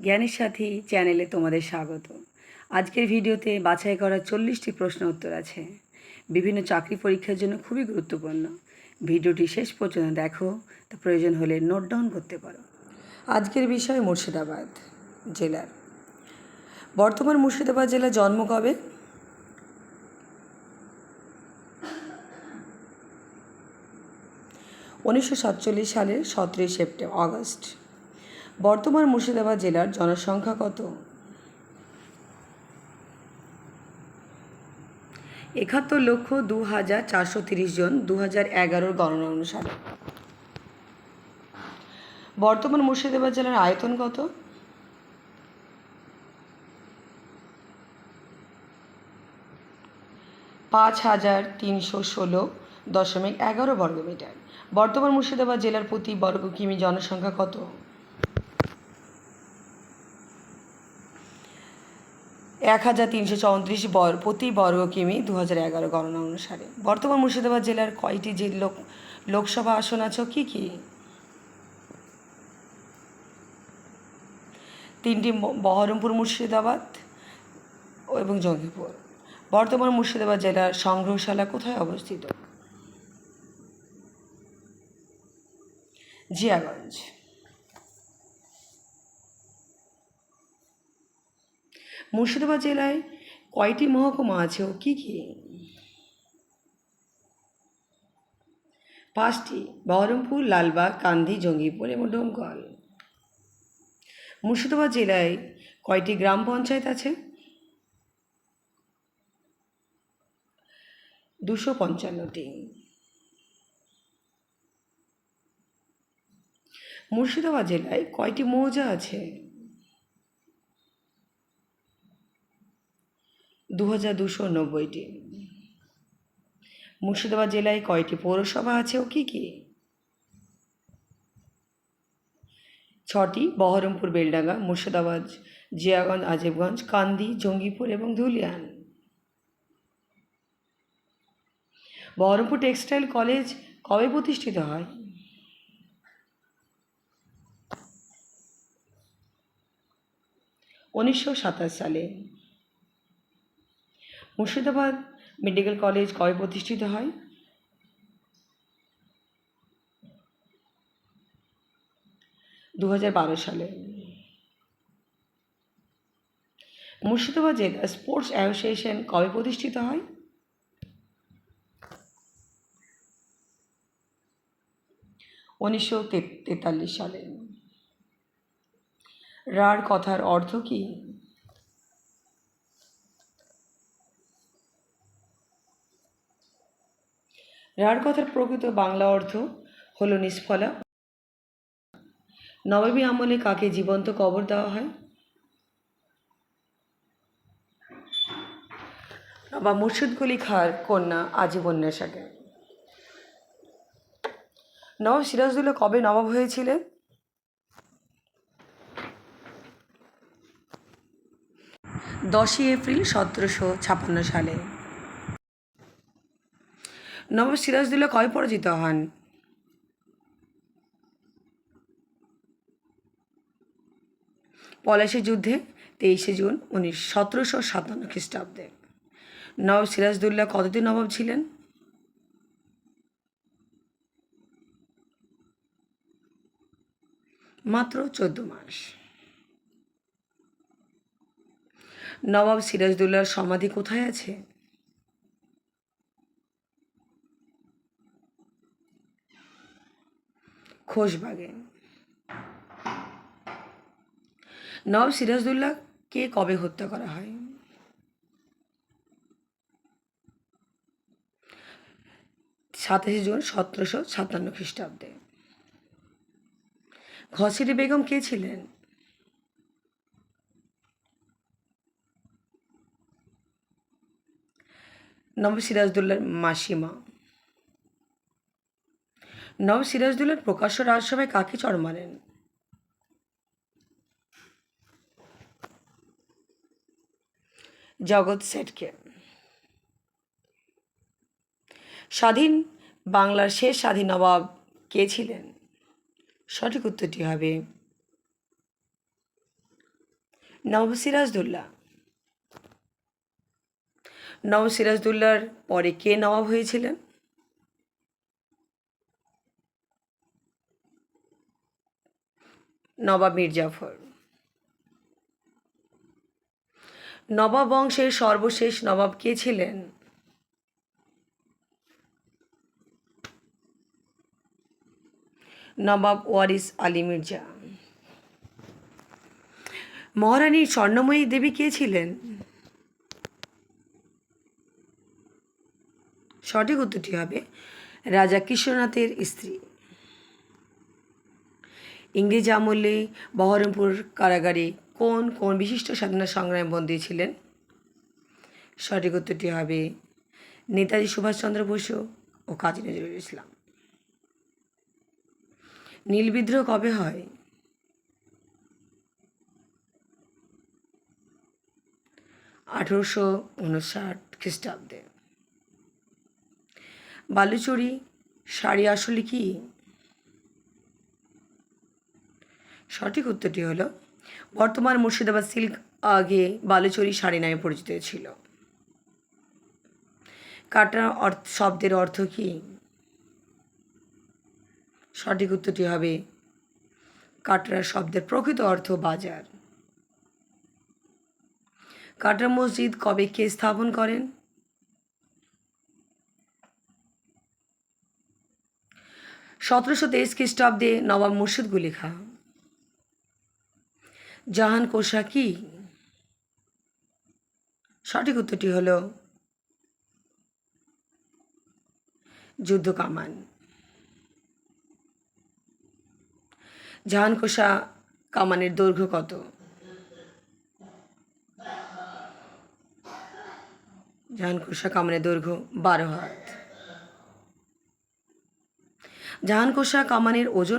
জ্ঞানের সাথী চ্যানেলে তোমাদের স্বাগত। আজকের ভিডিওতে বাছাই করা 40টি প্রশ্ন উত্তর আছে। বিভিন্ন চাকরি পরীক্ষার জন্য খুবই গুরুত্বপূর্ণ। ভিডিওটি শেষ পর্যন্ত দেখো, তা প্রয়োজন হলে নোট ডাউন করতে পারো। আজকের বিষয় মুর্শিদাবাদ জেলার। বর্তমান মুর্শিদাবাদ জেলার জন্ম কবে? উনিশশো সালের 17 আগস্ট। বর্তমান মুর্শিদাবাদ জেলার জনসংখ্যা কত? 71,02,430 জন 2011 গণনা অনুসারে। বর্তমান মুর্শিদাবাদ জেলার আয়তন কত? 5,316.11 বর্গমিটার। বর্তমান মুর্শিদাবাদ জেলার প্রতি বর্গ কিমি জনসংখ্যা কত? 1,334 প্রতি বর্গ কিমি 2011 গণনা অনুসারে। বর্তমান মুর্শিদাবাদ জেলার কয়টি লোকসভা আসন আছে কী কী? 3টি বহরমপুর, মুর্শিদাবাদ এবং জঙ্গিপুর। বর্তমান মুর্শিদাবাদ জেলার সংগ্রহশালা কোথায় অবস্থিত? জিয়াগঞ্জ। মুর্শিদাবাদ জেলায় কয়টি মহকুমা আছে ও কী কী? 5টি: বহরমপুর, লালবাগ, কান্দি, জঙ্গিপুর এবং ডোমকল। মুর্শিদাবাদ জেলায় কয়টি গ্রাম পঞ্চায়েত আছে? 255টি। মুর্শিদাবাদ জেলায় কয়টি মৌজা আছে? 2290টি। মুর্শিদাবাদ জেলায় কয়টি পৌরসভা আছে ও কী কী? 6টি: বহরমপুর, বেলডাঙ্গা, মুর্শিদাবাদ, জিয়াগঞ্জ, আজিমগঞ্জ, কান্দি, জঙ্গিপুর এবং ধুলিয়ান। বহরমপুর টেক্সটাইল কলেজ কবে প্রতিষ্ঠিত হয়? 1927 সালে। মুর্শিদাবাদ মেডিকেল কলেজ কবে প্রতিষ্ঠিত হয়? 2012 সালে। মুর্শিদাবাদ জেলা স্পোর্টস অ্যাসোসিয়েশন কবে প্রতিষ্ঠিত হয়? 1943 সালে। রাঢ় কথার অর্থ কী? রাঢ় কথার প্রকৃত বাংলা অর্থ হল নিষ্ফলা। নবাবী আমলে কাকে জীবন্ত কবর দেওয়া হয়? নবাব মুর্শিদকুলি খাঁর কন্যা আজীবন নেশাকে। নবাব সিরাজদৌল্লা কবে নবাব হয়েছিলেন? 10ই এপ্রিল 1756 সালে। নবাব সিরাজদৌল্লা কবে পরাজিত হন? পলাশী যুদ্ধে 23শে জুন 1757 খ্রিস্টাব্দে। নবাব সিরাজদৌল্লা কতদিন নবাব ছিলেন? মাত্র 14 মাস। নবাব সিরাজদৌল্লার সমাধি কোথায় আছে? খোশবাগে। নবাব সিরাজদৌল্লাকে কবে হত্যা করা হয়? 27শে জুন 1757 খ্রিস্টাব্দে। ঘসেরি বেগম কে ছিলেন? নবাব সিরাজদৌল্লার মাসিমা। নবাব সিরাজদৌল্লার প্রকাশ্য রাজসভায় কাকে চড় মারেন? জগৎ শেঠকে। স্বাধীন বাংলার শেষ স্বাধীন নবাব কে ছিলেন? সঠিক উত্তরটি হবে নবাব সিরাজদৌল্লা। নবাব সিরাজদৌল্লার পরে কে নবাব হয়েছিলেন? নবাব মীর জাফর। নবাব বংশের সর্বশেষ নবাব কে ছিলেন? নবাব ওয়ারিস আলী মির্জা। মহারানী স্বর্ণময়ী দেবী কে ছিলেন? সঠিক উত্তরটি হবে রাজা কৃষ্ণনাথের স্ত্রী। ইংরেজ আমলে বহরমপুর কারাগারে কোন কোন বিশিষ্ট স্বাধীনতা সংগ্রামে বন্দী ছিলেন? সঠিক উত্তরটি হবে নেতাজি সুভাষচন্দ্র বসু ও কাজী নজরুল ইসলাম। নীল বিদ্রোহ কবে হয়? 1859 খ্রিস্টাব্দে। বালুচরী শাড়ি আসলে কি? সঠিক উত্তরটি হলো বর্তমান মুর্শিদাবাদ সিল্ক আগে বালুচরী শাড়ি নামে পরিচিত ছিল। কাটরা শব্দের অর্থ কী? সঠিক উত্তরটি হবে কাটরা শব্দের প্রকৃত অর্থ বাজার। কাটরা মসজিদ কবে কে স্থাপন করেন? 1723 খ্রিস্টাব্দে নবাব মুর্শিদ কুলি খাঁ। জাহান কোষা কি? সঠিক উত্তরটি হল যুদ্ধ কামান। জাহান কোষা কামানের দৈর্ঘ্য কত? জাহান কোষা কামানের দৈর্ঘ্য 12 হাত। জাহান কোষা কামানের ওজন